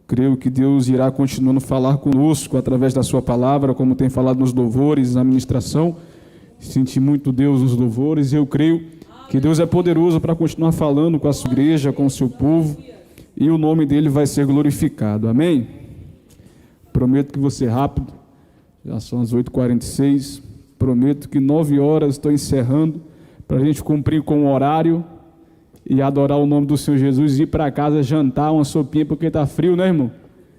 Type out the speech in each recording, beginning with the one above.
Creio que Deus irá continuando a falar conosco através da sua palavra, como tem falado nos louvores, na ministração. Senti muito Deus nos louvores e eu creio que Deus é poderoso para continuar falando com a sua igreja, com o seu povo, e o nome dele vai ser glorificado. Amém? Prometo que vou ser rápido, já são as 8h46. Prometo que 9 horas estou encerrando, para a gente cumprir com o horário e adorar o nome do Senhor Jesus e ir para casa jantar uma sopinha, porque está frio, né, irmão?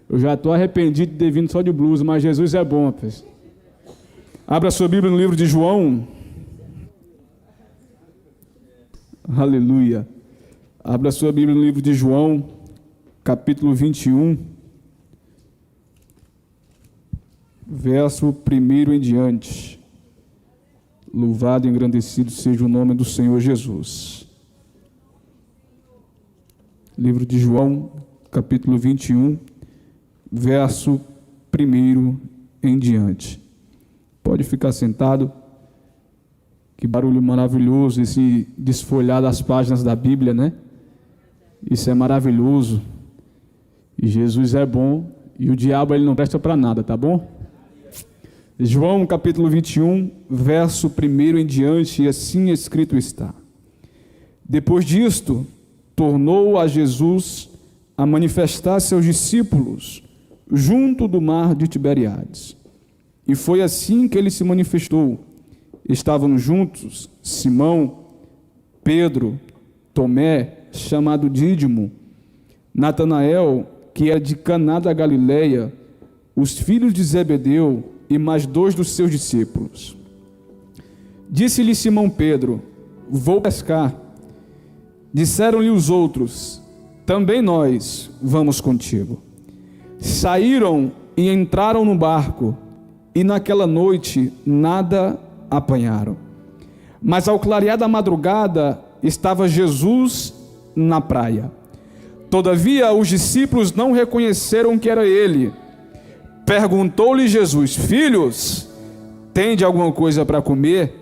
Eu já estou arrependido de ter vindo só de blusa, mas Jesus é bom, rapaz. Abra sua Bíblia no livro de João. Aleluia. Abra sua Bíblia no livro de João, capítulo 21, verso 1 em diante. Louvado e engrandecido seja o nome do Senhor Jesus. Livro de João, capítulo 21, verso 1 em diante. Pode ficar sentado. Que barulho maravilhoso esse desfolhar das páginas da Bíblia, né? Isso é maravilhoso. E Jesus é bom e o diabo ele não presta para nada, tá bom? João, capítulo 21, verso 1 em diante, e assim escrito está. Depois disto, tornou a Jesus a manifestar seus discípulos junto do mar de Tiberíades. E foi assim que ele se manifestou. Estavam juntos Simão, Pedro, Tomé, chamado Dídimo, Natanael, que era de Caná da Galileia, os filhos de Zebedeu e mais 2 dos seus discípulos. Disse-lhe Simão Pedro: vou pescar. Disseram-lhe os outros: também nós vamos contigo. Saíram e entraram no barco, e naquela noite nada apanharam. Mas ao clarear da madrugada estava Jesus na praia. Todavia os discípulos não reconheceram que era ele. Perguntou-lhe Jesus: filhos, tende alguma coisa para comer?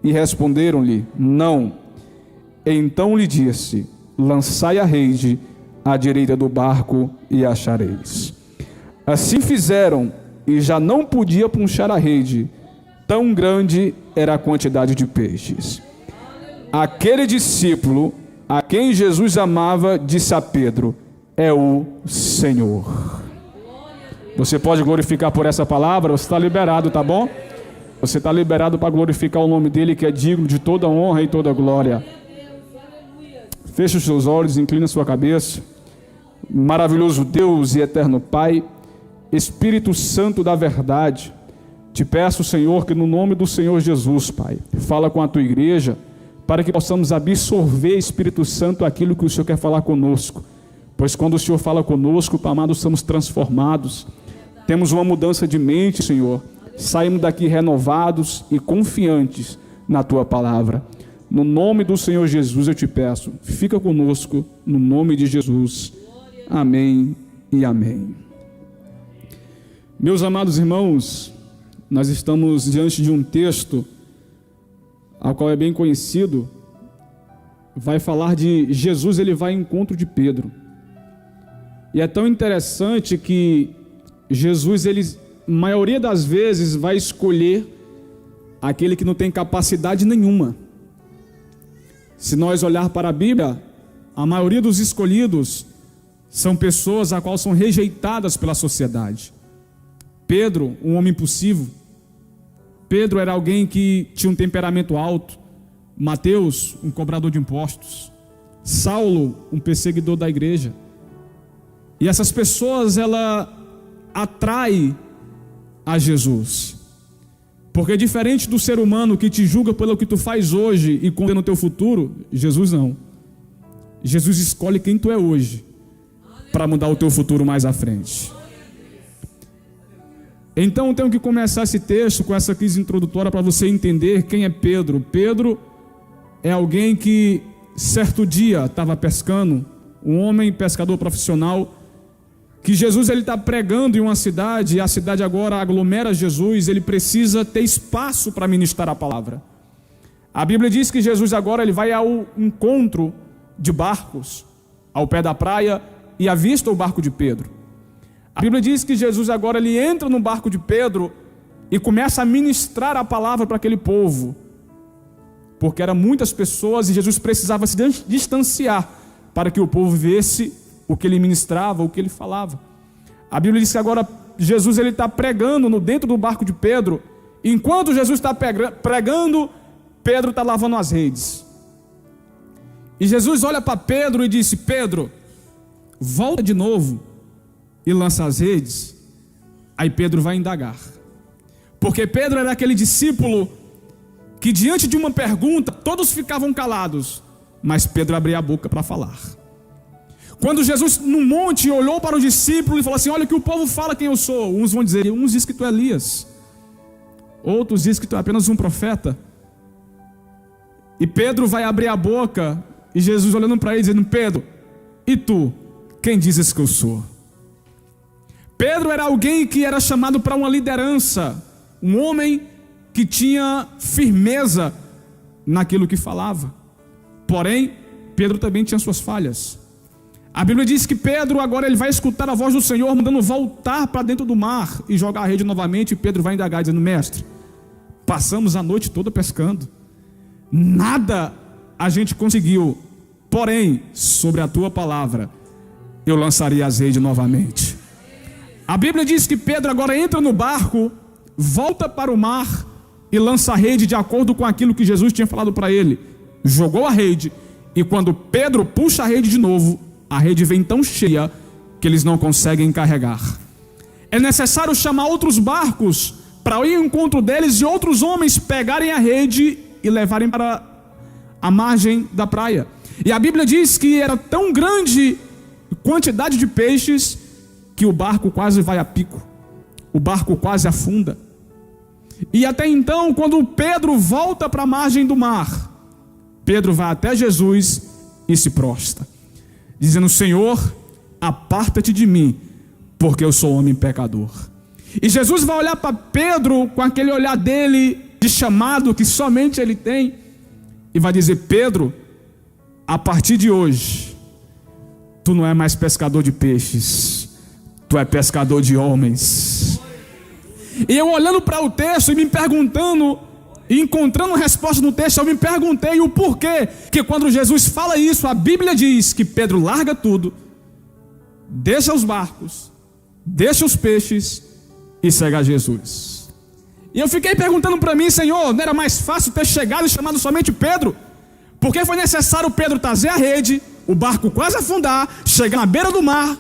E responderam-lhe: não. Então lhe disse: lançai a rede à direita do barco e achareis. Assim fizeram, e já não podia puxar a rede, tão grande era a quantidade de peixes. Aquele discípulo a quem Jesus amava disse a Pedro: é o Senhor. Você pode glorificar por essa palavra? Você está liberado, tá bom? Você está liberado para glorificar o nome dele, que é digno de toda honra e toda glória. Feche os seus olhos, inclina a sua cabeça. Maravilhoso Deus e eterno Pai, Espírito Santo da verdade, te peço, Senhor, que no nome do Senhor Jesus, Pai, fala com a tua igreja, para que possamos absorver, Espírito Santo, aquilo que o Senhor quer falar conosco. Pois quando o Senhor fala conosco, Pai amado, somos transformados, temos uma mudança de mente, Senhor, saímos daqui renovados e confiantes na tua palavra. No nome do Senhor Jesus eu te peço, fica conosco, no nome de Jesus. Amém e amém. Meus amados irmãos, nós estamos diante de um texto, ao qual é bem conhecido, vai falar de Jesus, ele vai ao encontro de Pedro. E é tão interessante que Jesus, ele, maioria das vezes, vai escolher aquele que não tem capacidade nenhuma. Se nós olhar para a Bíblia, a maioria dos escolhidos são pessoas a qual são rejeitadas pela sociedade. Pedro, um homem impulsivo. Pedro era alguém que tinha um temperamento alto. Mateus, um cobrador de impostos. Saulo, um perseguidor da igreja. E essas pessoas, ela atrai a Jesus. Porque diferente do ser humano que te julga pelo que tu faz hoje e condena o teu futuro, Jesus não. Jesus escolhe quem tu é hoje para mudar o teu futuro mais à frente. Então eu tenho que começar esse texto com essa crise introdutória para você entender quem é Pedro. Pedro é alguém que certo dia estava pescando, um homem pescador profissional, que Jesus ele está pregando em uma cidade, e a cidade agora aglomera Jesus, ele precisa ter espaço para ministrar a palavra. A Bíblia diz que Jesus agora ele vai ao encontro de barcos, ao pé da praia, e avista o barco de Pedro. A Bíblia diz que Jesus agora ele entra no barco de Pedro e começa a ministrar a palavra para aquele povo, porque eram muitas pessoas e Jesus precisava se distanciar para que o povo visse o que ele ministrava, o que ele falava. A Bíblia diz que agora Jesus ele está pregando dentro do barco de Pedro. Enquanto Jesus está pregando, Pedro está lavando as redes. E Jesus olha para Pedro e disse: Pedro, volta de novo e lança as redes. Aí Pedro vai indagar, porque Pedro era aquele discípulo que diante de uma pergunta todos ficavam calados, mas Pedro abria a boca para falar. Quando Jesus no monte olhou para os discípulos e falou assim: olha o que o povo fala quem eu sou. Uns vão dizer, uns dizem que tu é Elias, outros dizem que tu é apenas um profeta. E Pedro vai abrir a boca e Jesus olhando para ele dizendo: Pedro, e tu, quem dizes que eu sou? Pedro era alguém que era chamado para uma liderança, um homem que tinha firmeza naquilo que falava. Porém, Pedro também tinha suas falhas. A Bíblia diz que Pedro agora ele vai escutar a voz do Senhor mandando voltar para dentro do mar e jogar a rede novamente. E Pedro vai indagar dizendo: mestre, passamos a noite toda pescando, nada a gente conseguiu, porém sobre a tua palavra eu lançaria as redes novamente. A Bíblia diz que Pedro agora entra no barco, volta para o mar e lança a rede de acordo com aquilo que Jesus tinha falado para ele. Jogou a rede, e quando Pedro puxa a rede de novo, a rede vem tão cheia que eles não conseguem carregar. É necessário chamar outros barcos para ir ao encontro deles e outros homens pegarem a rede e levarem para a margem da praia. E a Bíblia diz que era tão grande quantidade de peixes que o barco quase vai a pico, o barco quase afunda. E até então, quando Pedro volta para a margem do mar, Pedro vai até Jesus e se prostra, dizendo: Senhor, aparta-te de mim, porque eu sou homem pecador. E Jesus vai olhar para Pedro com aquele olhar dele de chamado que somente ele tem, e vai dizer: Pedro, a partir de hoje tu não é mais pescador de peixes, tu é pescador de homens. E eu olhando para o texto e me perguntando, e encontrando resposta no texto, eu me perguntei o porquê que quando Jesus fala isso, a Bíblia diz que Pedro larga tudo, deixa os barcos, deixa os peixes e segue a Jesus. E eu fiquei perguntando para mim: Senhor, não era mais fácil ter chegado e chamado somente Pedro? Porque foi necessário Pedro trazer a rede, o barco quase afundar, chegar na beira do mar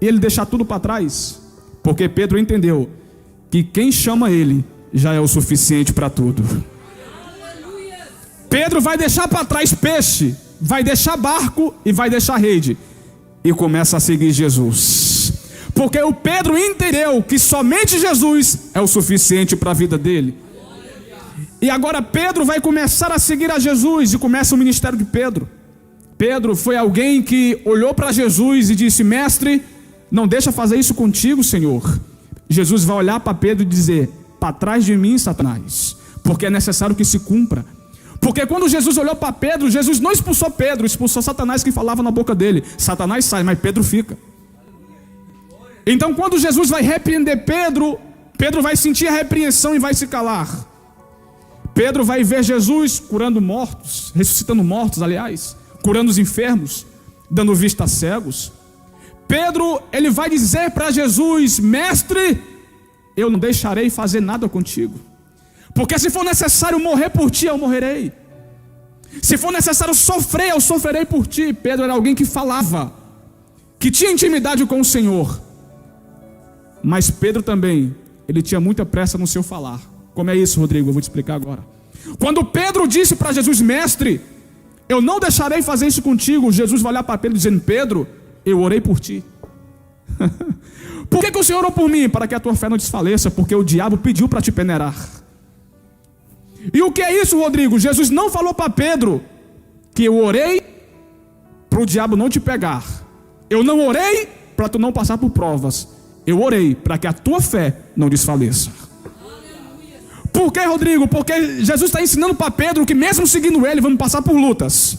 e ele deixar tudo para trás? Porque Pedro entendeu que quem chama ele já é o suficiente para tudo. Pedro vai deixar para trás peixe, vai deixar barco e vai deixar rede, e começa a seguir Jesus, porque o Pedro entendeu que somente Jesus é o suficiente para a vida dele. E agora Pedro vai começar a seguir a Jesus, e começa o ministério de Pedro. Pedro foi alguém que olhou para Jesus e disse: mestre, não deixa fazer isso contigo, Senhor. Jesus vai olhar para Pedro e dizer: para trás de mim, Satanás, porque é necessário que se cumpra. Porque quando Jesus olhou para Pedro, Jesus não expulsou Pedro, expulsou Satanás que falava na boca dele. Satanás sai, mas Pedro fica. Então quando Jesus vai repreender Pedro, Pedro vai sentir a repreensão e vai se calar. Pedro vai ver Jesus curando mortos, ressuscitando mortos, aliás, curando os enfermos, dando vista a cegos. Pedro, ele vai dizer para Jesus: mestre, eu não deixarei fazer nada contigo, porque se for necessário morrer por ti, eu morrerei. Se for necessário sofrer, eu sofrerei por ti. Pedro era alguém que falava, que tinha intimidade com o Senhor. Mas Pedro também, ele tinha muita pressa no seu falar. Como é isso, Rodrigo? Eu vou te explicar agora. Quando Pedro disse para Jesus: mestre, eu não deixarei fazer isso contigo, Jesus vai olhar para Pedro dizendo: Pedro, eu orei por ti. Por que o Senhor orou por mim? Para que a tua fé não desfaleça, porque o diabo pediu para te peneirar. E o que é isso, Rodrigo? Jesus não falou para Pedro que eu orei para o diabo não te pegar. Eu não orei para tu não passar por provas. Eu orei para que a tua fé não desfaleça. Por que, Rodrigo? Porque Jesus está ensinando para Pedro que mesmo seguindo ele, vamos passar por lutas.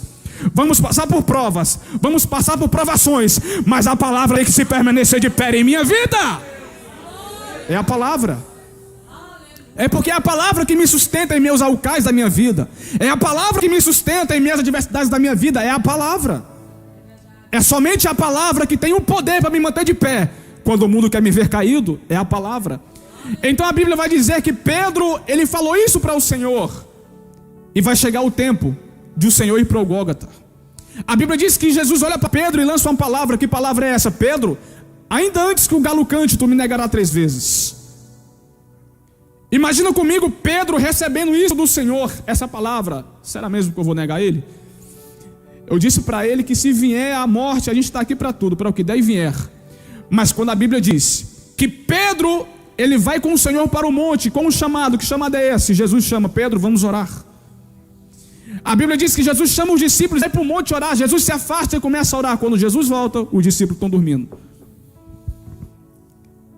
vamos passar por provas, vamos passar por provações, mas a palavra é que se permanecer de pé em minha vida. É a palavra. É porque é a palavra que me sustenta em meus alcais da minha vida. É a palavra que me sustenta em minhas adversidades da minha vida. É a palavra. É somente a palavra que tem o poder para me manter de pé quando o mundo quer me ver caído. É a palavra. Então a Bíblia vai dizer que Pedro, ele falou isso para o Senhor. E vai chegar o tempo de o Senhor ir para o Gólgota. A Bíblia diz que Jesus olha para Pedro e lança uma palavra. Que palavra é essa? Pedro, ainda antes que o galo cante, tu me negarás 3 vezes. Imagina comigo Pedro recebendo isso do Senhor. Essa palavra, será mesmo que eu vou negar ele? Eu disse para ele que se vier a morte, a gente está aqui para tudo, para o que der e vier. Mas quando a Bíblia diz que Pedro, ele vai com o Senhor para o monte, com um chamado, que chamado é esse? Jesus chama: Pedro, vamos orar. A Bíblia diz que Jesus chama os discípulos, vai para o monte orar. Jesus se afasta e começa a orar. Quando Jesus volta, os discípulos estão dormindo.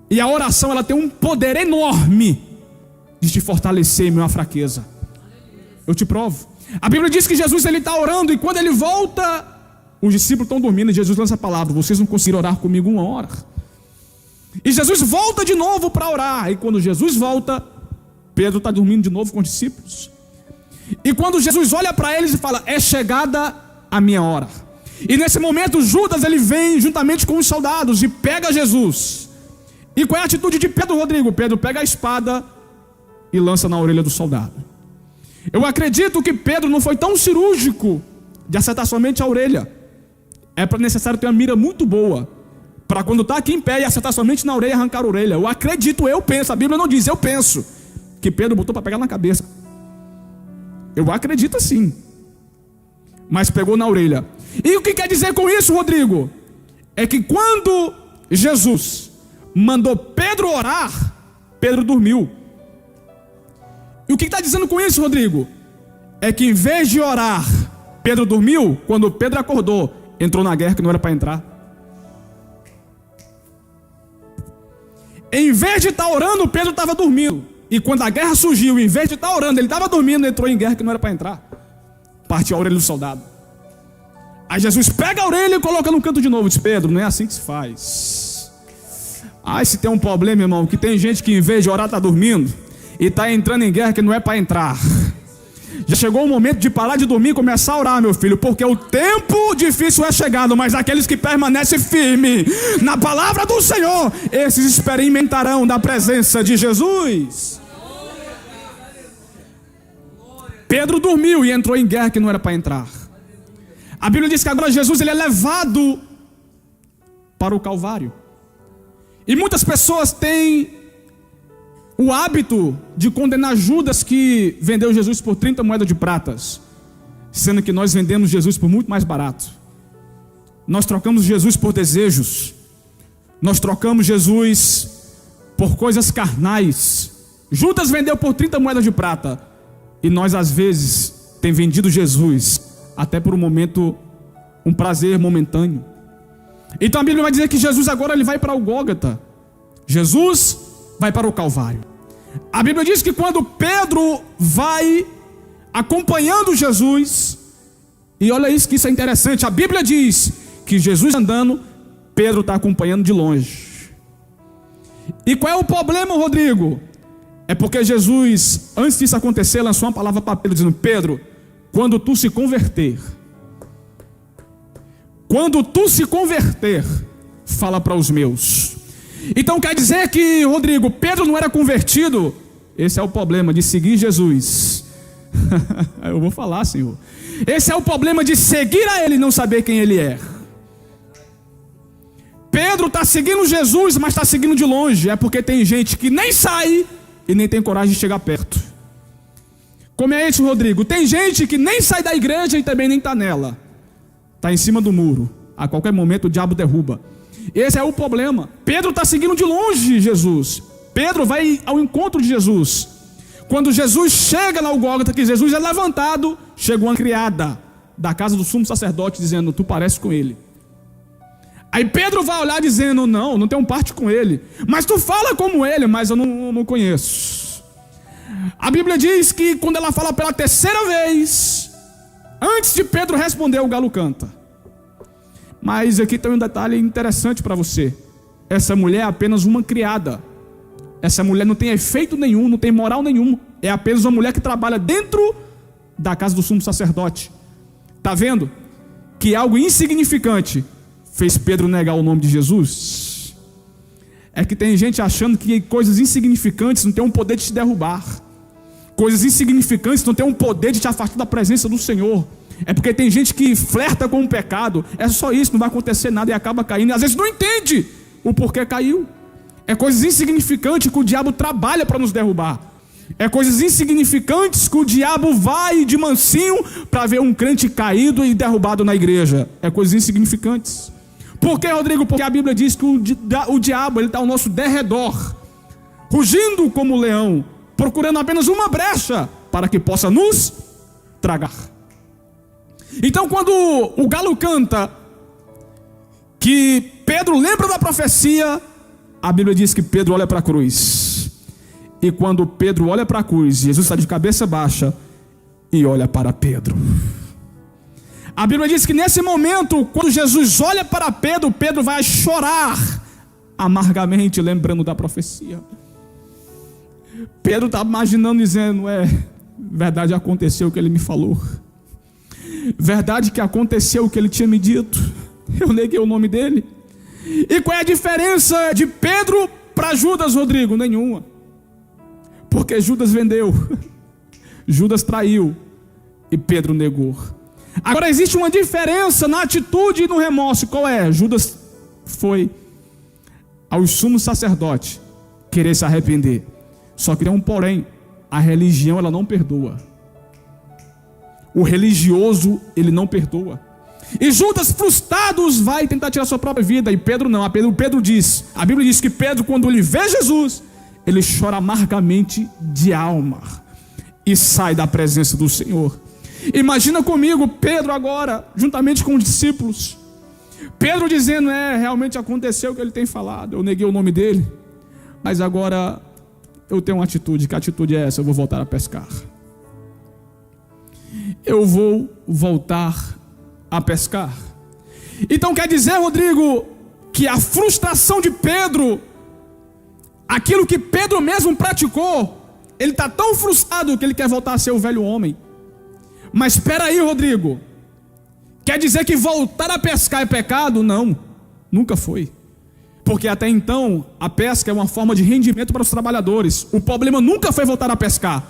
E a oração, ela tem um poder enorme de te fortalecer em minha fraqueza. Eu te provo. A Bíblia diz que Jesus, ele está orando, e quando ele volta, os discípulos estão dormindo, e Jesus lança a palavra: vocês não conseguiram orar comigo 1 hora. E Jesus volta de novo para orar. E quando Jesus volta, Pedro está dormindo de novo com os discípulos. E quando Jesus olha para eles e fala: é chegada a minha hora. E nesse momento Judas, ele vem juntamente com os soldados e pega Jesus. E qual é a atitude de Pedro, Rodrigo? Pedro pega a espada e lança na orelha do soldado. Eu acredito que Pedro não foi tão cirúrgico de acertar somente a orelha. É necessário ter uma mira muito boa para quando está aqui em pé e acertar somente na orelha e arrancar a orelha. Eu acredito, eu penso, a Bíblia não diz, eu penso que Pedro botou para pegar na cabeça. Eu acredito assim. Mas pegou na orelha. E o que quer dizer com isso, Rodrigo? É que quando Jesus mandou Pedro orar, Pedro dormiu. E o que está dizendo com isso, Rodrigo? É que em vez de orar, Pedro dormiu. Quando Pedro acordou, entrou na guerra que não era para entrar. Em vez de estar orando, Pedro estava dormindo. E quando a guerra surgiu, em vez de estar orando, ele estava dormindo, entrou em guerra que não era para entrar. Partiu a orelha do soldado. Aí Jesus pega a orelha e coloca no canto de novo. Diz: Pedro, não é assim que se faz. Se tem um problema, irmão, que tem gente que em vez de orar está dormindo e está entrando em guerra que não é para entrar. Já chegou o momento de parar de dormir e começar a orar, meu filho, porque o tempo difícil é chegado, mas aqueles que permanecem firmes na palavra do Senhor, esses experimentarão da presença de Jesus. Pedro dormiu e entrou em guerra que não era para entrar. A Bíblia diz que agora Jesus, ele é levado para o Calvário. E muitas pessoas têm o hábito de condenar Judas, que vendeu Jesus por 30 moedas de pratas, sendo que nós vendemos Jesus por muito mais barato. Nós trocamos Jesus por desejos. Nós trocamos Jesus por coisas carnais. Judas vendeu por 30 moedas de prata. E nós às vezes temos vendido Jesus até por um momento, um prazer momentâneo. Então a Bíblia vai dizer que Jesus agora ele vai para o Gólgota. Jesus vai para o Calvário. A Bíblia diz que quando Pedro vai acompanhando Jesus, e olha isso, que isso é interessante, a Bíblia diz que Jesus andando, Pedro está acompanhando de longe. E qual é o problema, Rodrigo? É porque Jesus, antes disso acontecer, lançou uma palavra para Pedro, dizendo: Pedro, quando tu se converter, fala para os meus. Então quer dizer que, Rodrigo, Pedro não era convertido? Esse é o problema de seguir Jesus. Eu vou falar, Senhor. Esse é o problema de seguir a Ele e não saber quem Ele é. Pedro está seguindo Jesus, mas está seguindo de longe. É porque tem gente que nem sai e nem tem coragem de chegar perto. Como é isso, Rodrigo? Tem gente que nem sai da igreja e também nem está nela. Está em cima do muro. A qualquer momento o diabo derruba. Esse é o problema. Pedro está seguindo de longe Jesus. Pedro vai ao encontro de Jesus. Quando Jesus chega no Gólgota, que Jesus é levantado, chegou uma criada da casa do sumo sacerdote dizendo: tu pareces com ele. Aí Pedro vai olhar dizendo: não tenho parte com ele. Mas tu fala como ele, mas eu não conheço. A Bíblia diz que quando ela fala pela terceira vez, Antes de Pedro responder, o galo canta. Mas aqui tem um detalhe interessante para você. Essa mulher é apenas uma criada. Essa mulher não tem efeito nenhum, não tem moral nenhum. É apenas uma mulher que trabalha dentro da casa do sumo sacerdote. Está vendo? Que algo insignificante fez Pedro negar o nome de Jesus. É que tem gente achando que coisas insignificantes não têm um poder de te derrubar. Coisas insignificantes não têm um poder de te afastar da presença do Senhor. É porque tem gente que flerta com o pecado. É só isso, não vai acontecer nada e acaba caindo. E às vezes não entende o porquê caiu. É coisas insignificantes que o diabo trabalha para nos derrubar. É coisas insignificantes que o diabo vai de mansinho para ver um crente caído e derrubado na igreja. É coisas insignificantes. Por quê, Rodrigo? Porque a Bíblia diz que o diabo está ao nosso derredor, rugindo como leão, procurando apenas uma brecha para que possa nos tragar. Então, quando o galo canta, que Pedro lembra da profecia, a Bíblia diz que Pedro olha para a cruz. E quando Pedro olha para a cruz, Jesus está de cabeça baixa e olha para Pedro. A Bíblia diz que nesse momento, quando Jesus olha para Pedro, Pedro vai chorar amargamente, lembrando da profecia. Pedro está imaginando, dizendo: verdade, aconteceu o que ele me falou. Verdade que aconteceu o que ele tinha me dito. Eu neguei o nome dele. E qual é a diferença de Pedro para Judas, Rodrigo? Nenhuma. Porque Judas vendeu, Judas traiu e Pedro negou. Agora existe uma diferença na atitude e no remorso. Qual é? Judas foi ao sumo sacerdote querer se arrepender. Só que tem um porém: a religião ela não perdoa. O religioso ele não perdoa. E Judas, frustrados, vai tentar tirar sua própria vida. E Pedro não. Pedro diz, a Bíblia diz que Pedro, quando ele vê Jesus, ele chora amargamente de alma e sai da presença do Senhor. Imagina comigo Pedro agora, juntamente com os discípulos. Pedro dizendo: realmente aconteceu o que ele tem falado. Eu neguei o nome dele, mas agora eu tenho uma atitude. Que atitude é essa? Eu vou voltar a pescar. Eu vou voltar a pescar. Então quer dizer, Rodrigo, que a frustração de Pedro, aquilo que Pedro mesmo praticou, ele está tão frustrado que ele quer voltar a ser o velho homem. Mas espera aí, Rodrigo, quer dizer que voltar a pescar é pecado? Não, nunca foi. Porque até então a pesca é uma forma de rendimento para os trabalhadores. O problema nunca foi voltar a pescar.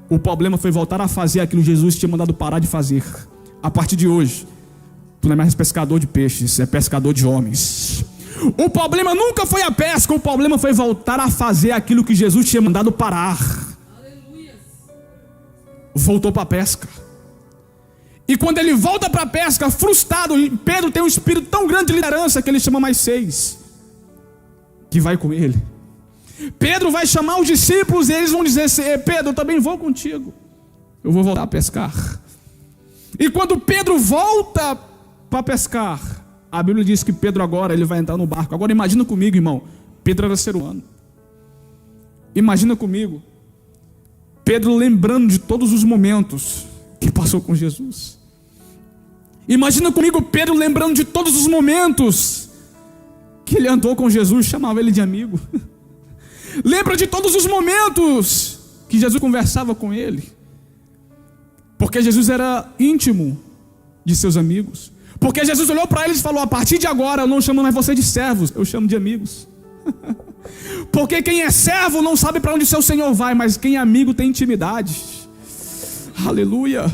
O problema foi voltar a fazer aquilo que Jesus tinha mandado parar de fazer. A partir de hoje, tu não é mais pescador de peixes, é pescador de homens. O problema nunca foi a pesca, o problema foi voltar a fazer aquilo que Jesus tinha mandado parar. Aleluia. Voltou para a pesca. E quando ele volta para a pesca, frustrado, Pedro tem um espírito tão grande de liderança que ele chama mais 6 que vai com ele. Pedro vai chamar os discípulos e eles vão dizer assim: Pedro, eu também vou contigo. Eu vou voltar a pescar. E quando Pedro volta para pescar, a Bíblia diz que Pedro agora ele vai entrar no barco. Agora imagina comigo, irmão, Pedro era ser humano. Imagina comigo Pedro lembrando de todos os momentos que passou com Jesus. Imagina comigo Pedro lembrando de todos os momentos que ele andou com Jesus, chamava ele de amigo. Lembra de todos os momentos que Jesus conversava com ele. Porque Jesus era íntimo de seus amigos. Porque Jesus olhou para eles e falou: a partir de agora eu não chamo mais você de servos, eu chamo de amigos. Porque quem é servo não sabe para onde seu Senhor vai, mas quem é amigo tem intimidade. Aleluia.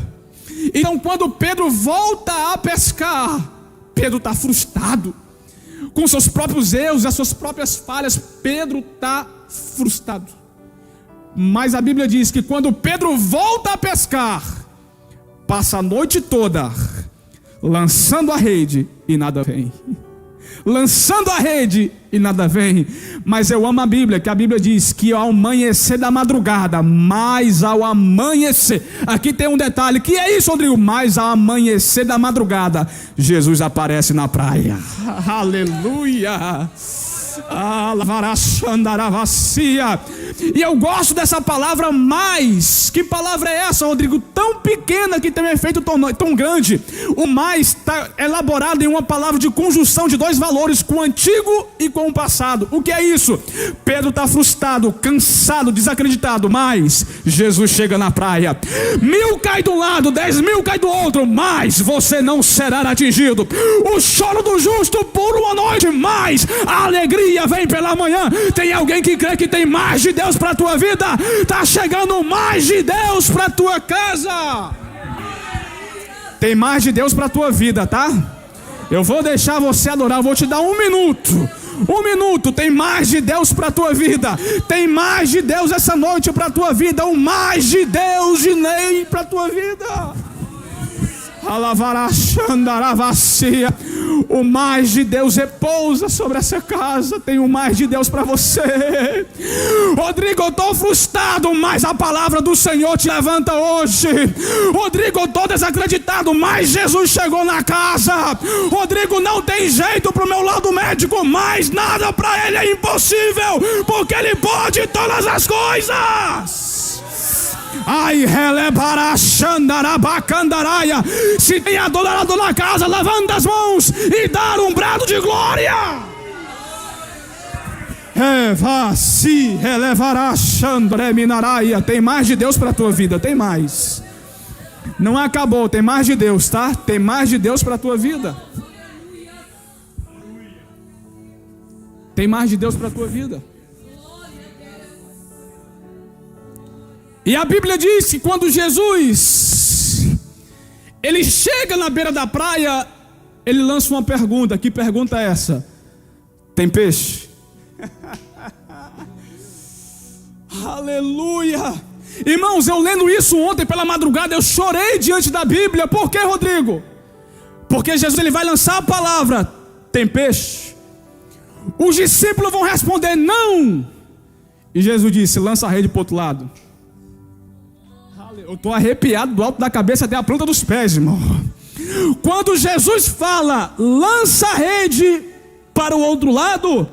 Então quando Pedro volta a pescar, Pedro está frustrado com seus próprios erros, as suas próprias falhas. Pedro está frustrado. Mas a Bíblia diz que quando Pedro volta a pescar, passa a noite toda lançando a rede e nada vem. Lançando a rede e nada vem. Mas eu amo a Bíblia, que a Bíblia diz que ao amanhecer da madrugada, mais ao amanhecer, aqui tem um detalhe, que é isso, Rodrigo? Mais ao amanhecer da madrugada, Jesus aparece na praia. Aleluia. E eu gosto dessa palavra mais. Que palavra é essa, Rodrigo? Tão pequena que tem um efeito tão grande. O mais está elaborado em uma palavra de conjunção de dois valores, com o antigo e com o passado. O que é isso? Pedro está frustrado, cansado, desacreditado, mas Jesus chega na praia. 1000 cai de um lado, 10.000 cai do outro, mas você não será atingido. O choro do justo por uma noite, mas a alegria vem pela manhã. Tem alguém que crê que tem mais de Deus para a tua vida? Está chegando mais de Deus para a tua casa. Tem mais de Deus para a tua vida, tá? Eu vou deixar você adorar, eu vou te dar 1 minuto. 1 minuto, tem mais de Deus para a tua vida. Tem mais de Deus essa noite para a tua vida. O mais de Deus de Ney para a tua vida. O mais de Deus repousa sobre essa casa. Tem o mais de Deus para você. Rodrigo, eu estou frustrado, mas a palavra do Senhor te levanta hoje. Rodrigo, eu estou desacreditado, mas Jesus chegou na casa. Rodrigo, não tem jeito para o meu lado médico, mas nada para ele é impossível, porque ele pode todas as coisas. Ai, relebarachandarabacandaраia. Se tem adorador na casa, levanta as mãos e dá um brado de glória. Tem mais de Deus para a tua vida, tem mais. Não acabou, tem mais de Deus, tá? Tem mais de Deus para a tua vida. Tem mais de Deus para a tua vida. E a Bíblia diz que quando Jesus ele chega na beira da praia, ele lança uma pergunta. Que pergunta é essa? Tem peixe? Aleluia! Irmãos, eu lendo isso ontem pela madrugada, eu chorei diante da Bíblia. Por quê, Rodrigo? Porque Jesus ele vai lançar a palavra: tem peixe? Os discípulos vão responder: não. E Jesus disse: lança a rede para o outro lado. Eu estou arrepiado do alto da cabeça até a planta dos pés, irmão. Quando Jesus fala, lança a rede para o outro lado,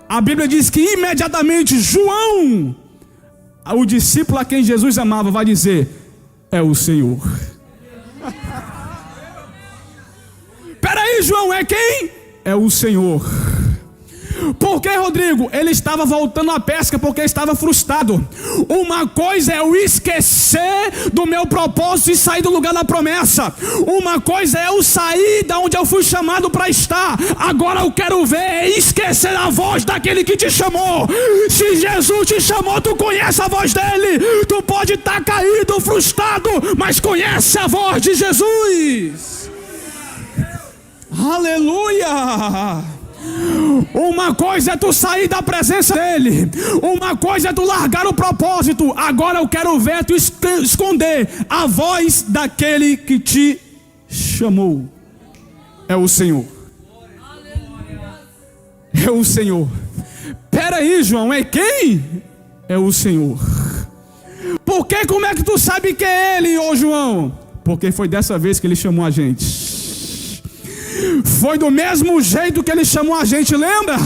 a Bíblia diz que imediatamente João, o discípulo a quem Jesus amava, vai dizer: é o Senhor. Peraí, João, é quem? É o Senhor. Por que, Rodrigo? Ele estava voltando à pesca porque estava frustrado. Uma coisa é eu esquecer do meu propósito e sair do lugar da promessa. Uma coisa é eu sair da onde eu fui chamado para estar. Agora eu quero ver é esquecer a voz daquele que te chamou. Se Jesus te chamou, tu conhece a voz dele. Tu pode estar caído, frustrado, mas conhece a voz de Jesus. Aleluia! Uma coisa é tu sair da presença dele. Uma coisa é tu largar o propósito. Agora eu quero ver tu esconder a voz daquele que te chamou. É o Senhor. É o Senhor. Peraí, João, é quem? É o Senhor. Por que? Como é que tu sabe que é ele, ô João? Porque foi dessa vez que ele chamou a gente. Foi do mesmo jeito que ele chamou a gente, lembra?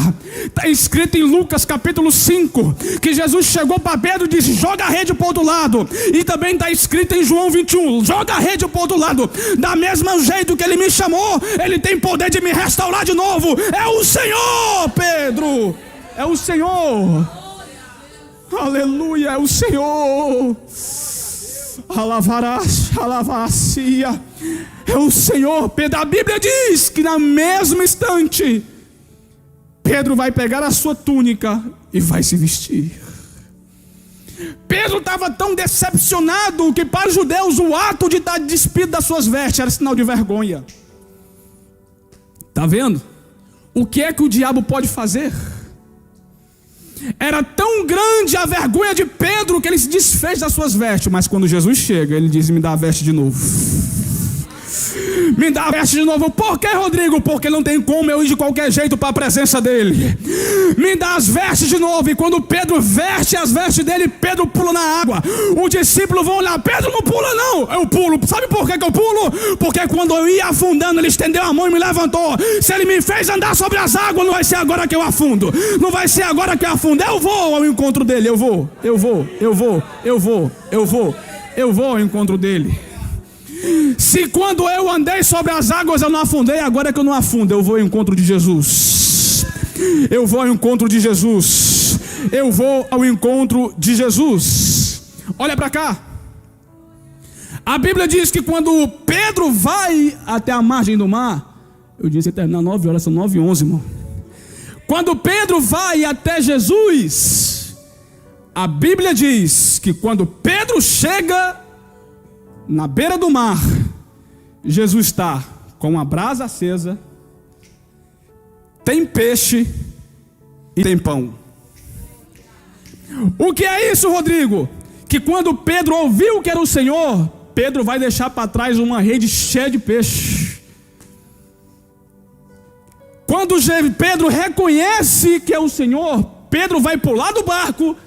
Está escrito em Lucas capítulo 5 que Jesus chegou para Pedro e disse: joga a rede para o outro lado. E também está escrito em João 21: joga a rede para o outro lado. Da mesma jeito que ele me chamou, ele tem poder de me restaurar de novo. É o Senhor, Pedro. É o Senhor. Aleluia, é o Senhor. Alavacia. É o Senhor. Pedro, a Bíblia diz que na mesmo instante Pedro vai pegar a sua túnica e vai se vestir. Pedro estava tão decepcionado que para os judeus o ato de estar despido das suas vestes era sinal de vergonha. Está vendo? O que é que o diabo pode fazer? Era tão grande a vergonha de Pedro que ele se desfez das suas vestes. Mas quando Jesus chega, ele diz: me dá a veste de novo. Me dá a veste de novo. Por que, Rodrigo? Porque não tem como eu ir de qualquer jeito para a presença dele. Me dá as vestes de novo. E quando Pedro veste as vestes dele, Pedro pula na água. Os discípulos vão olhar: Pedro não pula não. Eu pulo. Sabe por que eu pulo? Porque quando eu ia afundando, ele estendeu a mão e me levantou. Se ele me fez andar sobre as águas, não vai ser agora que eu afundo. Não vai ser agora que eu afundo. Eu vou ao encontro dele. Eu vou ao encontro dele. Se quando eu andei sobre as águas eu não afundei, agora é que eu não afundo. Eu vou ao encontro de Jesus. Eu vou ao encontro de Jesus. Eu vou ao encontro de Jesus. Olha para cá. A Bíblia diz que quando Pedro vai até a margem do mar, eu disse que ia terminar 9 horas, são 9h11, irmão. Quando Pedro vai até Jesus, a Bíblia diz que quando Pedro chega na beira do mar, Jesus está com a brasa acesa, tem peixe e tem pão. O que é isso, Rodrigo? Que quando Pedro ouviu que era o Senhor, Pedro vai deixar para trás uma rede cheia de peixe. Quando Pedro reconhece que é o Senhor, Pedro vai pular do barco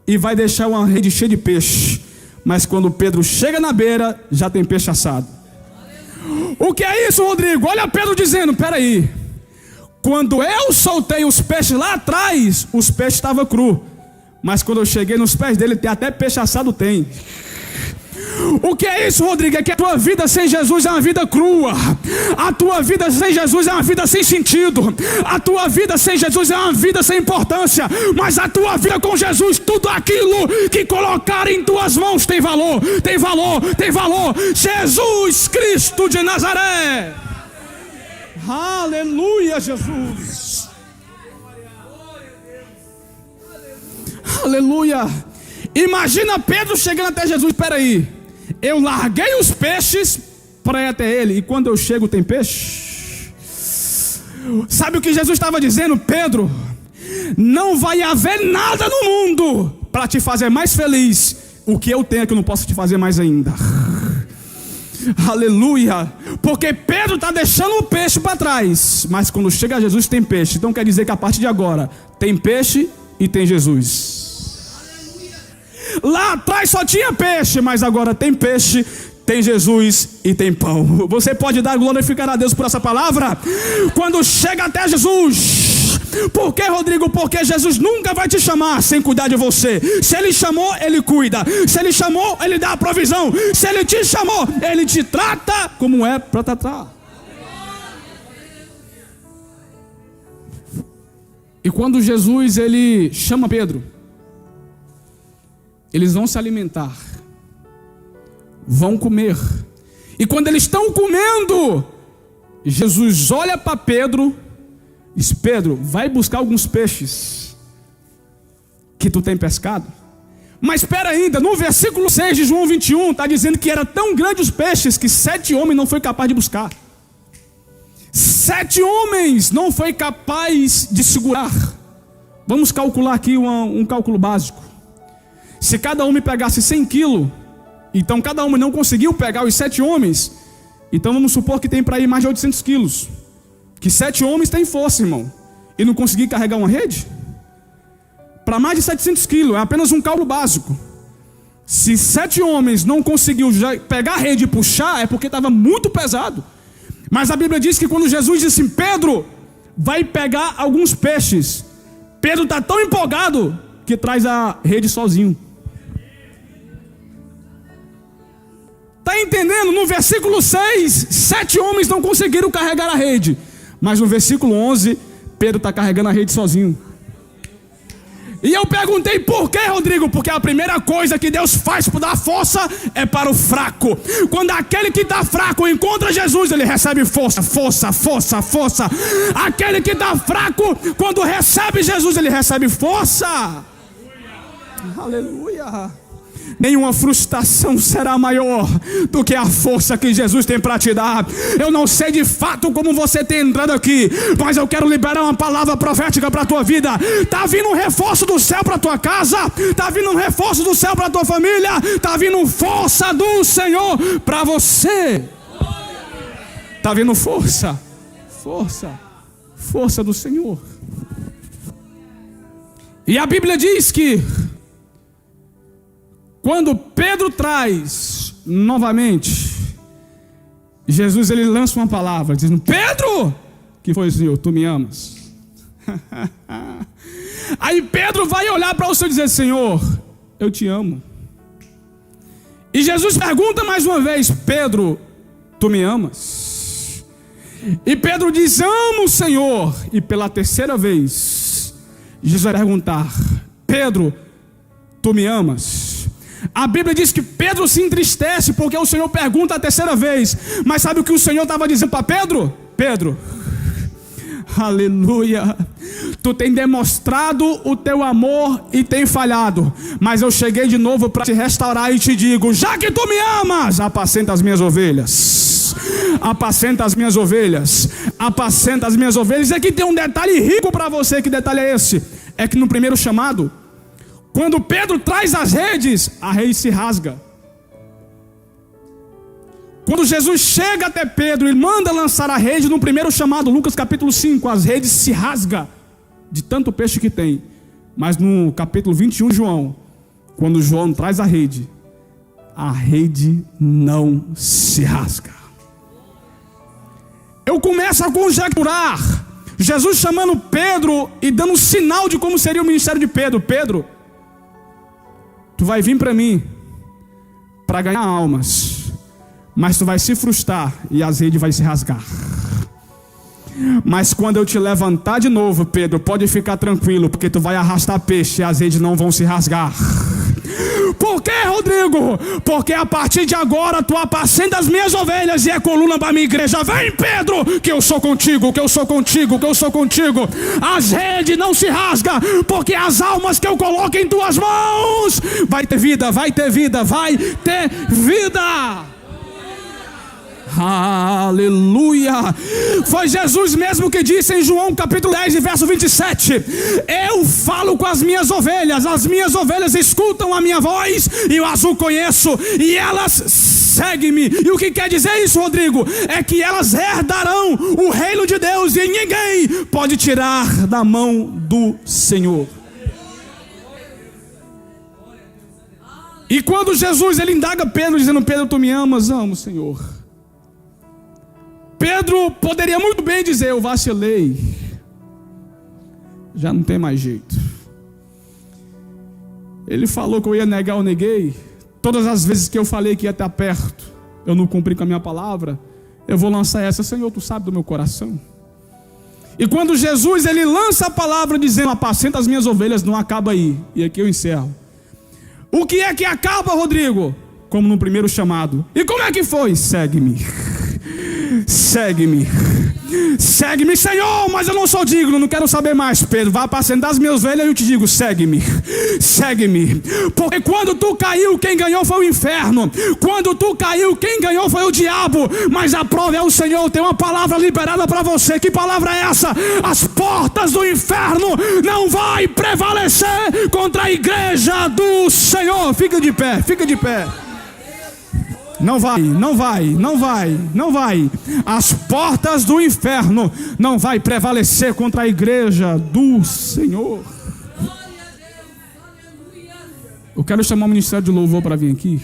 e vai deixar uma rede cheia de peixe. Mas quando Pedro chega na beira, já tem peixe assado. O que é isso, Rodrigo? Olha Pedro dizendo: peraí, quando eu soltei os peixes lá atrás, os peixes estavam crus. Mas quando eu cheguei nos pés dele, tem até peixe assado, tem. O que é isso, Rodrigo? É que a tua vida sem Jesus é uma vida crua. A tua vida sem Jesus é uma vida sem sentido. A tua vida sem Jesus é uma vida sem importância. Mas a tua vida com Jesus, tudo aquilo que colocar em tuas mãos tem valor. Tem valor, tem valor. Jesus Cristo de Nazaré. Aleluia, Jesus. Aleluia. Imagina Pedro chegando até Jesus: espera aí, eu larguei os peixes para ir até ele, e quando eu chego tem peixe. Sabe o que Jesus estava dizendo? Pedro, não vai haver nada no mundo para te fazer mais feliz. O que eu tenho é que eu não posso te fazer mais ainda. Aleluia. Porque Pedro está deixando o peixe para trás, mas quando chega a Jesus tem peixe. Então quer dizer que a partir de agora tem peixe e tem Jesus. Lá atrás só tinha peixe, mas agora tem peixe, tem Jesus e tem pão. Você pode dar glorificar a Deus por essa palavra? Quando chega até Jesus. Por que, Rodrigo? Porque Jesus nunca vai te chamar sem cuidar de você. Se Ele chamou, Ele cuida. Se Ele chamou, Ele dá a provisão. Se Ele te chamou, Ele te trata como é para tratar. E quando Jesus ele chama Pedro, eles vão se alimentar, vão comer. E quando eles estão comendo, Jesus olha para Pedro e diz: Pedro, vai buscar alguns peixes que tu tem pescado. Mas espera ainda, no versículo 6 de João 21, está dizendo que era tão grande os peixes que 7 homens não foi capaz de buscar. 7 homens não foi capaz de segurar. Vamos calcular aqui um cálculo básico. Se cada homem pegasse 100 quilos, então cada homem não conseguiu pegar os 7 homens, então vamos supor que tem para ir mais de 800 quilos. Que 7 homens têm força, irmão, e não conseguir carregar uma rede? Para mais de 700 quilos, é apenas um cálculo básico. Se 7 homens não conseguiu pegar a rede e puxar, é porque estava muito pesado. Mas a Bíblia diz que quando Jesus disse assim: Pedro, vai pegar alguns peixes, Pedro está tão empolgado que traz a rede sozinho. Está entendendo? No versículo 6, 7 homens não conseguiram carregar a rede. Mas no versículo 11, Pedro está carregando a rede sozinho. E eu perguntei: por que, Rodrigo? Porque a primeira coisa que Deus faz para dar força é para o fraco. Quando aquele que está fraco encontra Jesus, ele recebe força, força, força, força. Aquele que está fraco, quando recebe Jesus, ele recebe força. Aleluia. Nenhuma frustração será maior do que a força que Jesus tem para te dar. Eu não sei de fato como você tem entrado aqui, mas eu quero liberar uma palavra profética para a tua vida. Está vindo um reforço do céu para a tua casa, está vindo um reforço do céu para a tua família, está vindo força do Senhor para você. Está vendo força? Força do Senhor. E a Bíblia diz que quando Pedro traz novamente, Jesus ele lança uma palavra dizendo: Pedro, que foi, Senhor, tu me amas? Aí Pedro vai olhar para o Senhor e dizer: Senhor, eu te amo. E Jesus pergunta mais uma vez: Pedro, tu me amas? E Pedro diz: amo o Senhor. E pela terceira vez Jesus vai perguntar: Pedro, tu me amas? A Bíblia diz que Pedro se entristece porque o Senhor pergunta a terceira vez. Mas sabe o que o Senhor estava dizendo para Pedro? Pedro, aleluia, tu tem demonstrado o teu amor e tem falhado, mas eu cheguei de novo para te restaurar e te digo: já que tu me amas, apacenta as minhas ovelhas. Apacenta as minhas ovelhas. Apacenta as minhas ovelhas. E aqui tem um detalhe rico para você. Que detalhe é esse? É que no primeiro chamado, quando Pedro traz as redes, a rede se rasga. Quando Jesus chega até Pedro e manda lançar a rede, no primeiro chamado, Lucas capítulo 5, as redes se rasgam de tanto peixe que tem. Mas no capítulo 21 de João, quando João traz a rede não se rasga. Eu começo a conjecturar Jesus chamando Pedro e dando um sinal de como seria o ministério de Pedro. Pedro, tu vai vir para mim para ganhar almas, mas tu vai se frustrar e as redes vai se rasgar. Mas quando eu te levantar de novo, Pedro, pode ficar tranquilo, porque tu vai arrastar peixe e as redes não vão se rasgar. Por quê, Rodrigo? Porque a partir de agora tu apacenta as minhas ovelhas e é coluna para minha igreja. Vem, Pedro, que eu sou contigo, que eu sou contigo, que eu sou contigo. As redes não se rasgam, porque as almas que eu coloco em tuas mãos vai ter vida, vai ter vida, vai ter vida. Aleluia. Foi Jesus mesmo que disse em João capítulo 10 e verso 27: eu falo com as minhas ovelhas escutam a minha voz e eu as conheço e elas seguem-me. E o que quer dizer isso, Rodrigo? É que elas herdarão o reino de Deus e ninguém pode tirar da mão do Senhor. E quando Jesus ele indaga Pedro dizendo: Pedro, tu me amas? Amo, Senhor. Pedro poderia muito bem dizer: eu vacilei, já não tem mais jeito. Ele falou que eu ia negar, eu neguei. Todas as vezes que eu falei que ia estar perto, eu não cumpri com a minha palavra. Eu vou lançar essa: Senhor, tu sabe do meu coração. E quando Jesus ele lança a palavra dizendo: apacenta as minhas ovelhas, não acaba aí. E aqui eu encerro. O que é que acaba, Rodrigo? Como no primeiro chamado. E como é que foi? Segue-me. Segue-me, segue-me, Senhor, mas eu não sou digno, não quero saber mais. Pedro, vai apacentar as minhas ovelhas e eu te digo: segue-me, segue-me. Porque quando tu caiu, quem ganhou foi o inferno. Quando tu caiu, quem ganhou foi o diabo. Mas a prova é o Senhor. Tem uma palavra liberada para você. Que palavra é essa? As portas do inferno não vai prevalecer contra a igreja do Senhor. Fica de pé, fica de pé. Não vai, não vai, não vai, não vai. As portas do inferno não vai prevalecer contra a igreja do Senhor. Eu quero chamar o ministério de louvor para vir aqui.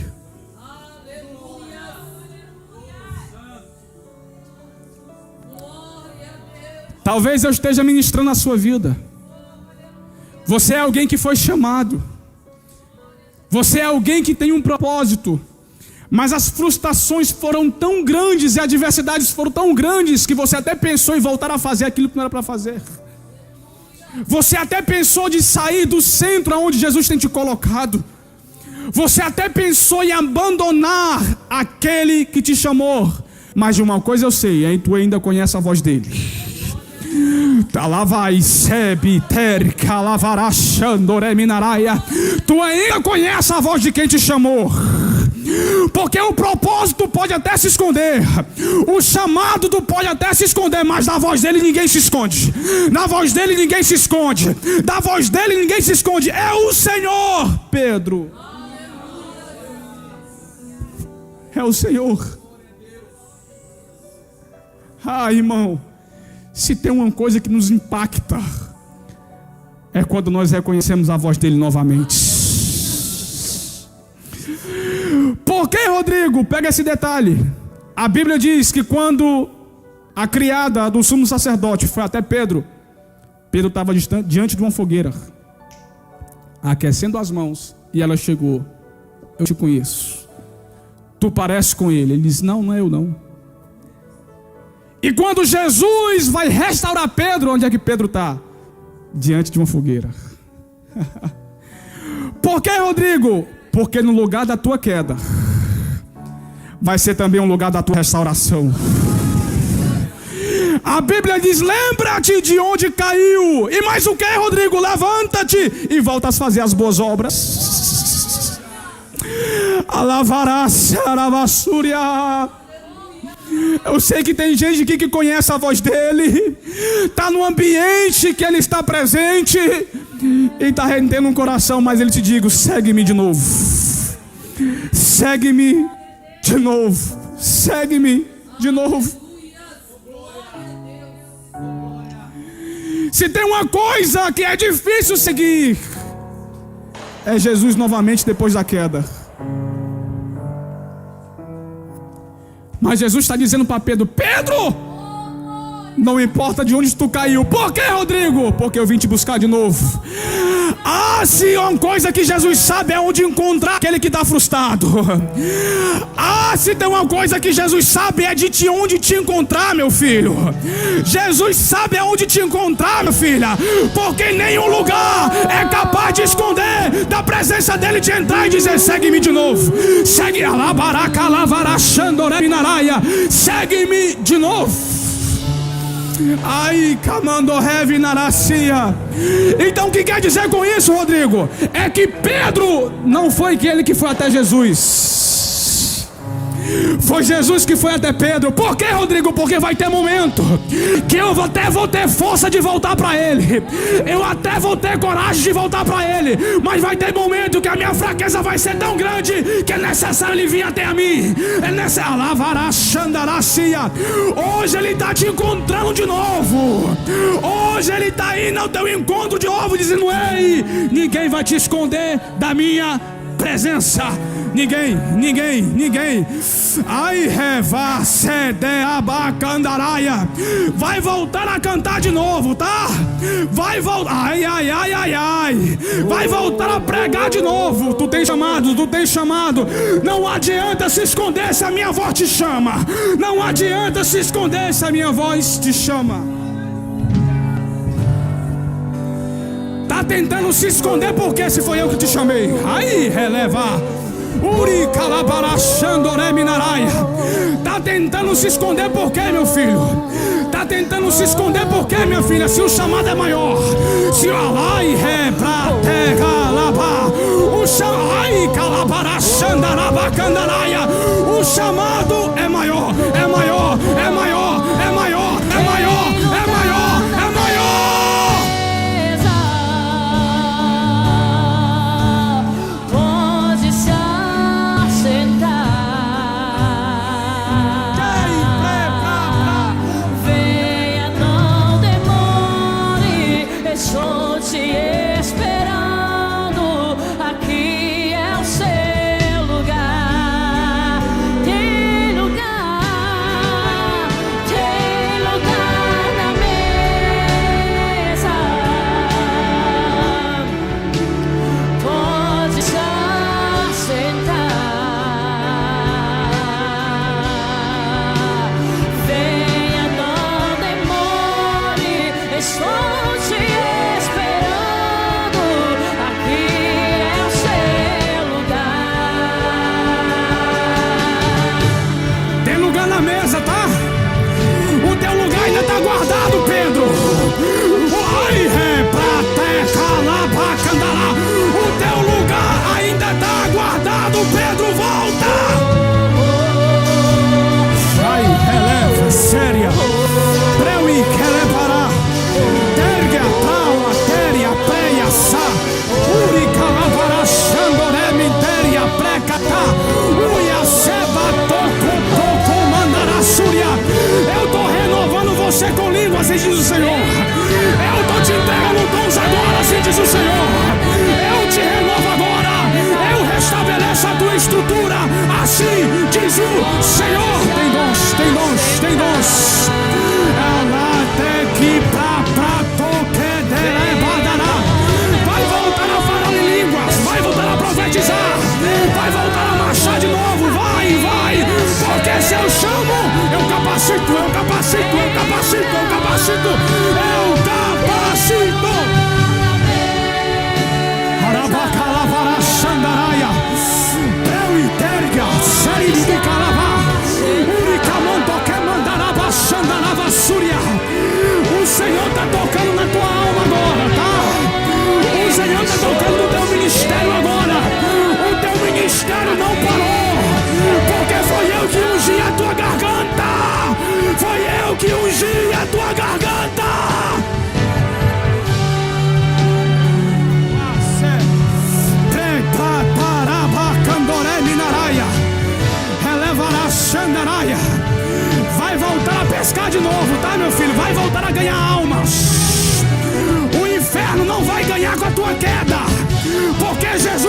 Talvez eu esteja ministrando a sua vida. Você é alguém que foi chamado. Você é alguém que tem um propósito. Mas as frustrações foram tão grandes e as adversidades foram tão grandes que você até pensou em voltar a fazer aquilo que não era para fazer. Você até pensou de sair do centro onde Jesus tem te colocado. Você até pensou em abandonar aquele que te chamou. Mas de uma coisa eu sei, aí tu ainda conhece a voz dele. Tu ainda conhece a voz de quem te chamou. Porque o propósito pode até se esconder, o chamado tu pode até se esconder, mas da voz dele ninguém se esconde. Da voz dele ninguém se esconde. Da voz dele ninguém se esconde. É o Senhor, Pedro. É o Senhor. Ah, irmão, se tem uma coisa que nos impacta, é quando nós reconhecemos a voz dele novamente. Por que, Rodrigo? Pega esse detalhe. A Bíblia diz que quando a criada do sumo sacerdote foi até Pedro, Pedro estava diante de uma fogueira, aquecendo as mãos, e ela chegou: eu te conheço, tu pareces com ele. Ele diz: não, não é eu não. E quando Jesus vai restaurar Pedro, onde é que Pedro está? Diante de uma fogueira. Por que, Rodrigo? Porque no lugar da tua queda vai ser também um lugar da tua restauração. A Bíblia diz: lembra-te de onde caiu. E mais o que, Rodrigo? Levanta-te e volta a fazer as boas obras. Alavará-se, aravassúria. Eu sei que tem gente aqui que conhece a voz dele, está no ambiente que ele está presente e está rendendo um coração, mas ele te diz: segue-me de novo, segue-me de novo, segue-me de novo. Se tem uma coisa que é difícil seguir, é Jesus novamente depois da queda. Mas Jesus está dizendo para Pedro: Pedro, não importa de onde tu caiu. Por que, Rodrigo? Porque eu vim te buscar de novo. Ah, se uma coisa que Jesus sabe é onde encontrar aquele que está frustrado. Ah, se tem uma coisa que Jesus sabe é de onde te encontrar, meu filho. Jesus sabe aonde te encontrar, minha filha, porque nenhum lugar é capaz de esconder da presença dele, de entrar e dizer: segue-me de novo. Segue, segue-me de novo. Ai, camando heavy naracia. Então o que quer dizer com isso, Rodrigo? É que Pedro não foi aquele que foi até Jesus, foi Jesus que foi até Pedro. Por que, Rodrigo? Porque vai ter momento que eu até vou ter força de voltar para ele, eu até vou ter coragem de voltar para ele, mas vai ter momento que a minha fraqueza vai ser tão grande que é necessário ele vir até a mim. É necessário. Hoje ele está te encontrando de novo. Hoje ele está indo ao teu encontro de novo, dizendo: ei, ninguém vai te esconder da minha presença. Ninguém. Ai, reva cede abacandaraia. Vai voltar a cantar de novo, tá? Vai voltar. Ai. Vai voltar a pregar de novo. Tu tem chamado. Não adianta se esconder se a minha voz te chama. Não adianta se esconder se a minha voz te chama. Tá tentando se esconder porque se foi eu que te chamei. Ai, releva. Uri calabarachandoré-minaraia. Tá tentando se esconder por quê, meu filho? Tá tentando se esconder por quê, minha filha? Se o chamado é maior, se o alai rebra terra lava, o chamai calabarachandarabacandaraia, o chamado é maior, é maior, é maior, é maior, é maior, é maior, é maior. Estou te esperando, aqui é o seu lugar. Tem lugar na mesa. Pode se assentar. Venha, não demore. Estou te esperando.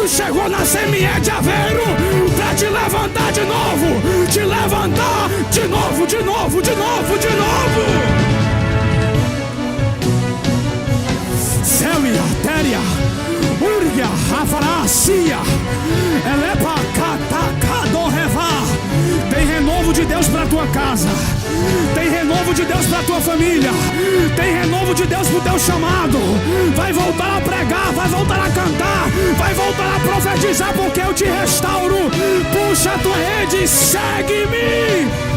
Jesus chegou na Semente de Aveiro para te levantar de novo, te levantar de novo, de novo, de novo, de novo. Célia, Téria, Úria, Rafaracia, Elepa, Catacadorrevá. Tem renovo de Deus para tua casa, tem renovo de Deus para tua família, tem renovo de Deus pro teu chamado. Vai voltar a pregar, vai voltar a cantar, vai voltar a profetizar, porque eu te restauro. Puxa a tua rede e segue-me.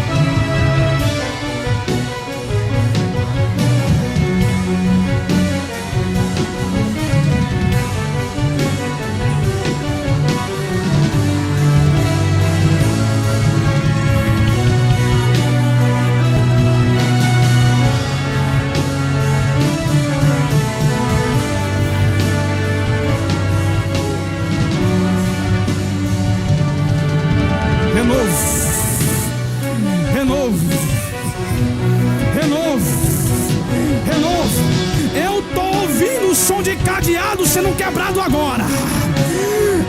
Sendo quebrado agora.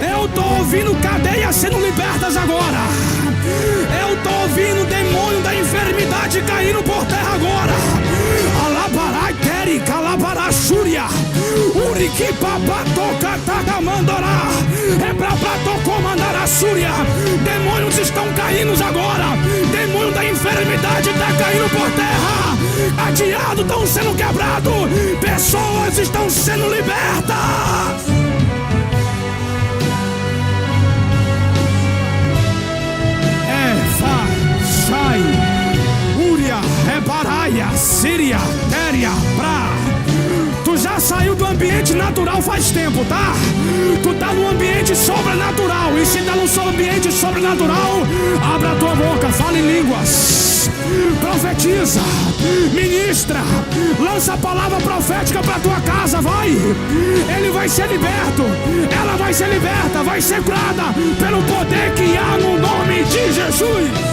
Eu tô ouvindo cadeias sendo libertas agora. Eu tô ouvindo demônio da enfermidade caindo por terra agora. Alabarai Keri, Calabará Xúria, Uriki Papatoca Tagamandorá, Ebrabratocomandara Súria. Demônios estão caindo agora. Demônio da enfermidade está caindo por terra. Cadeados estão sendo quebrados. Pessoas estão sendo libertas. Sai, Úria, Rebaraia, Síria, Téria, Pra. Tu já saiu do ambiente natural faz tempo, tá? Tu tá no ambiente sobrenatural. E se tá no ambiente sobrenatural, abra a tua boca, fala em línguas, profetiza, ministra, lança a palavra profética pra tua casa, vai. Ele vai ser liberto, ela vai ser liberta, vai ser curada pelo poder que há no nome de Jesus.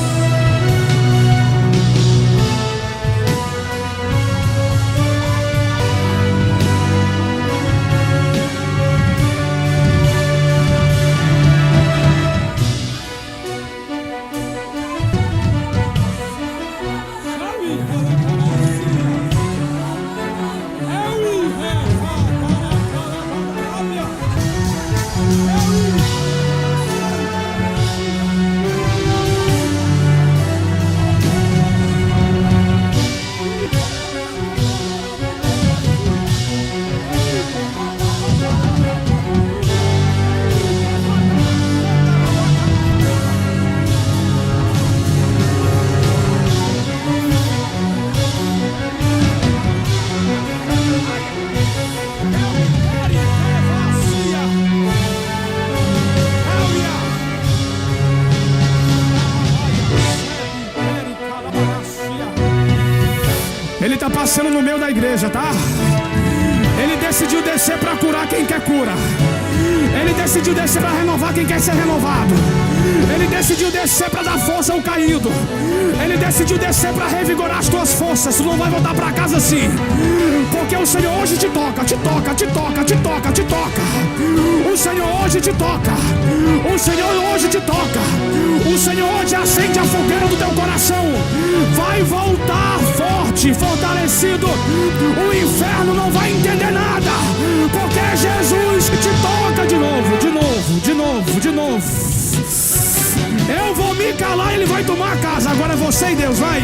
Passando no meio da igreja, tá? Ele decidiu descer para curar quem quer cura. Ele decidiu descer para renovar quem quer ser renovado. Ele decidiu descer para dar força ao caído. Ele decidiu descer para revigorar as tuas forças. Tu não vai voltar para casa assim, porque o Senhor hoje te toca, te toca, te toca, te toca, te toca. O Senhor hoje te toca. O Senhor hoje te toca. O Senhor hoje acende a fogueira do teu coração. Vai voltar forte, fortalecido. O inferno não vai entender nada, porque Jesus te toca de novo, de novo, de novo, de novo. Eu vou me calar e ele vai tomar a casa. Agora é você e Deus, vai.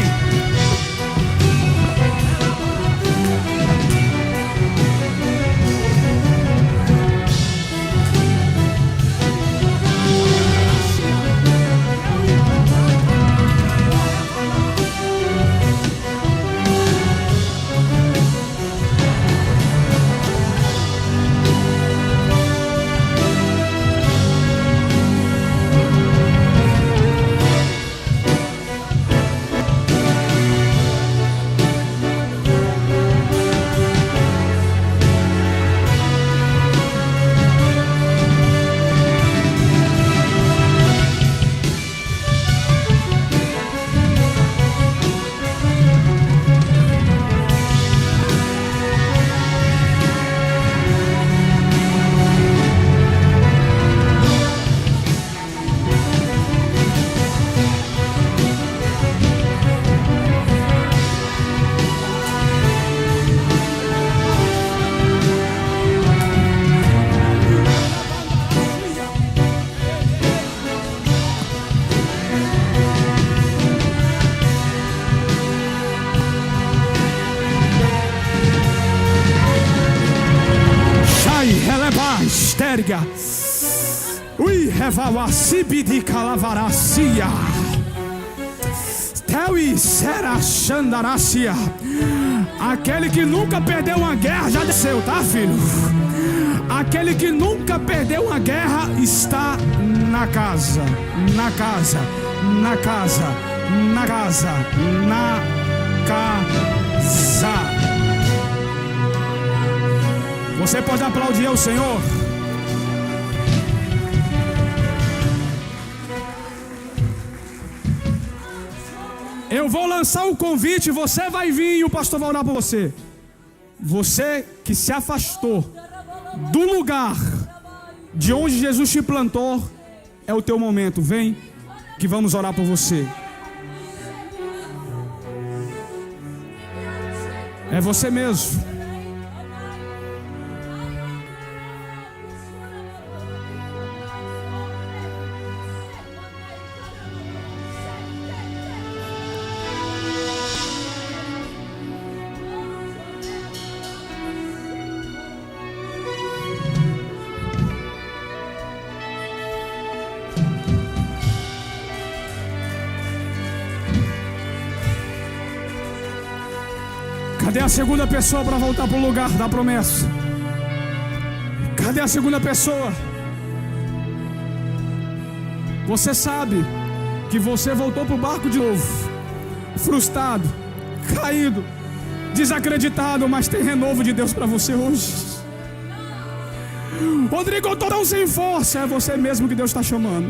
Estérgia. Ui, Revawacibidi Calavaracia. Teui Sera Xandarácia. Aquele que nunca perdeu uma guerra já desceu, tá, filho? Aquele que nunca perdeu uma guerra está na casa, na casa, na casa, na casa, na casa. Você pode aplaudir ao Senhor? Eu vou lançar o convite, você vai vir e o pastor vai orar por você. Você que se afastou do lugar de onde Jesus te plantou, é o teu momento. Vem que vamos orar por você. É você mesmo. Cadê a segunda pessoa para voltar para o lugar da promessa? Cadê a segunda pessoa? Você sabe que você voltou para o barco de novo, frustrado, caído, desacreditado, mas tem renovo de Deus para você hoje. Rodrigo, eu estou tão sem força. É você mesmo que Deus está chamando.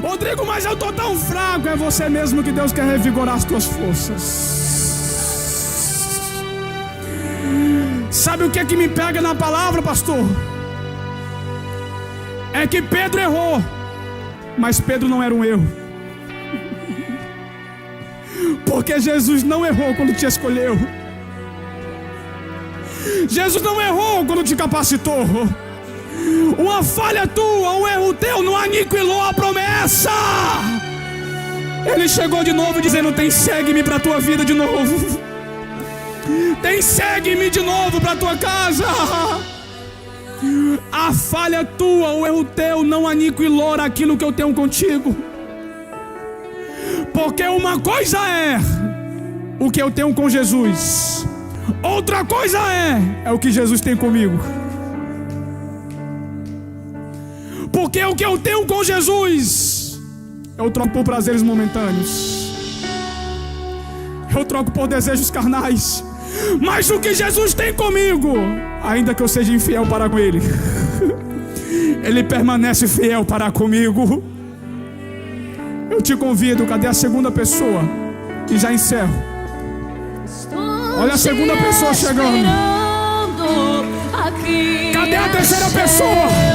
Rodrigo, mas eu estou tão fraco. É você mesmo que Deus quer revigorar as tuas forças. Sabe o que é que me pega na palavra, pastor? É que Pedro errou, mas Pedro não era um erro. Porque Jesus não errou quando te escolheu. Jesus não errou quando te capacitou. Uma falha tua, um erro teu não aniquilou a promessa. Ele chegou de novo dizendo: tem, segue-me para a tua vida de novo. Tem, segue-me de novo para a tua casa. A falha tua, o erro teu não aniquilou aquilo que eu tenho contigo. Porque uma coisa é o que eu tenho com Jesus, outra coisa é o que Jesus tem comigo. Porque o que eu tenho com Jesus eu troco por prazeres momentâneos, eu troco por desejos carnais. Mas o que Jesus tem comigo, ainda que eu seja infiel para com Ele, Ele permanece fiel para comigo. Eu te convido, cadê a segunda pessoa? E já encerro. Olha a segunda pessoa chegando. Cadê a terceira pessoa?